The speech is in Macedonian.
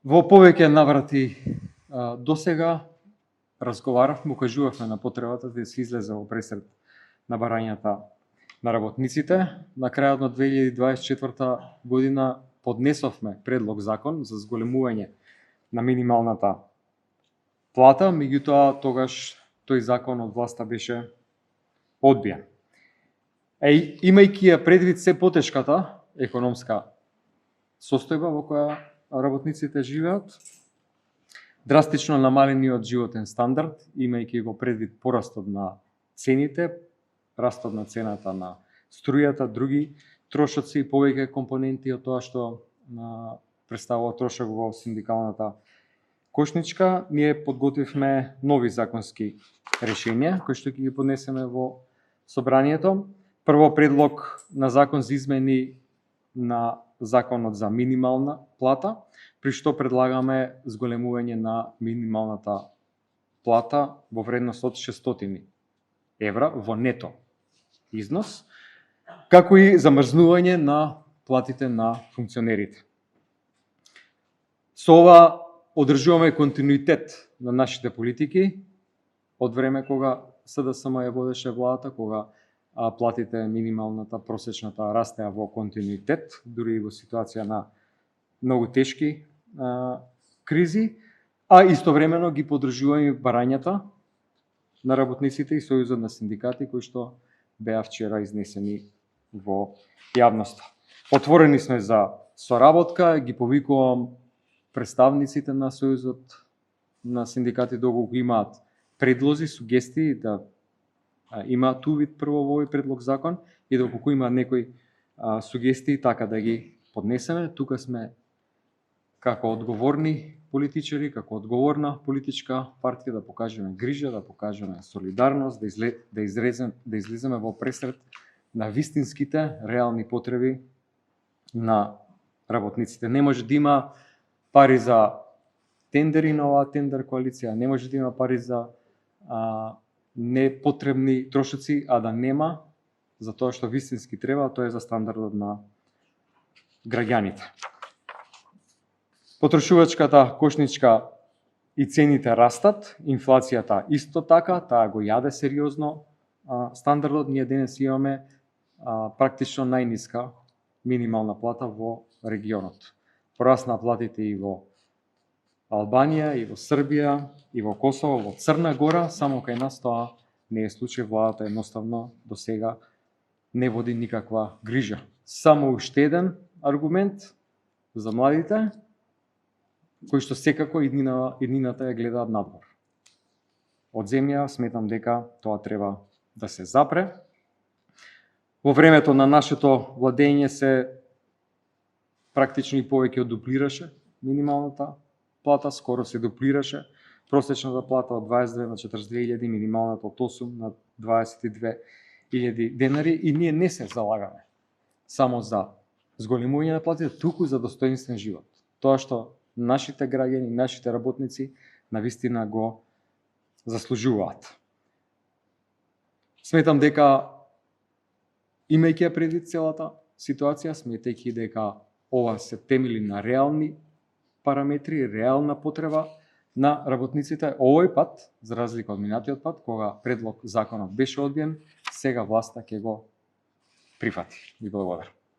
Во повеќе наврати досега разговаравме, укажувавме на потребата да се излезе во пресред на барањата на работниците. На крајот на 2024 година поднесовме предлог закон за зголемување на минималната плата, меѓутоа тогаш тој закон од власта беше одбиен. Имајќи ја предвид се потешката економска состојба во која работниците живеат, драстично намалениот животен стандард, имајќи го предвид порастот на цените, растот на цената на струјата, други трошоци и повеќе компоненти од тоа што представува трошок во синдикалната кошничка, ние подготвивме нови законски решенија кои што ќе ги поднесеме во собранието. Прво, предлог на закон за измени на законот за минимална плата, при што предлагаме зголемување на минималната плата во вредност од 600 евра во нето износ, како и замрзнување на платите на функционерите. Со ова одржуваме континуитет на нашите политики од време кога СДСМ ја водеше владата, кога платите минималната, просечната растеа во континуитет, дури и во ситуација на многу тешки кризи, а истовремено ги поддржуваме барањата на работниците и Сојузот на синдикати кои што беа вчера изнесени во јавноста. Отворени сме за соработка, ги повикувам представниците на Сојузот на синдикати доколку имаат предлози, сугестии да имаат увид прво во овој предлог закон и доколку има некои сугестии така да ги поднесеме. Тука сме како одговорни политичари, како одговорна политичка партија да покажеме грижа, да покажеме солидарност, да излеземе во пресред на вистинските реални потреби на работниците. Не може да има пари за тендери на оваа тендер коалиција, не може да има пари за непотребни трошоци, а да нема за тоа што вистински треба, тоа е за стандардот на граѓаните. Потрошувачката кошничка и цените растат, инфлацијата исто така, таа го јаде сериозно стандардот. Ние денес имаме практично најниска минимална плата во регионот. Порасна платите и во Албанија, и во Србија, и во Косово, во Црна Гора, само кај нас тоа не е случај. Владата едноставно до сега не води никаква грижа. Само уште еден аргумент за младите, кои што секако иднината ја гледаат надвор. Од земја сметам дека тоа треба да се запре. Во времето на нашето владење се практично и повеќе од дуплираше минималната плата, скоро се дуплираше просечната плата од 22 на 42.000, минималната од 8 на 22.000 денари, и ние не се залагаме само за зголемување на платите, туку за достоинствен живот. Тоа што нашите граѓани, нашите работници навистина го заслужуваат. Сметам дека, имајќи ја предвид целата ситуација, сметајќи дека ова се темели на реални параметри, реална потреба на работниците, овој пат, за разлика од минатиот пат, кога предлог законот беше одбиен, сега власта ќе го прифати. Ви благодарам.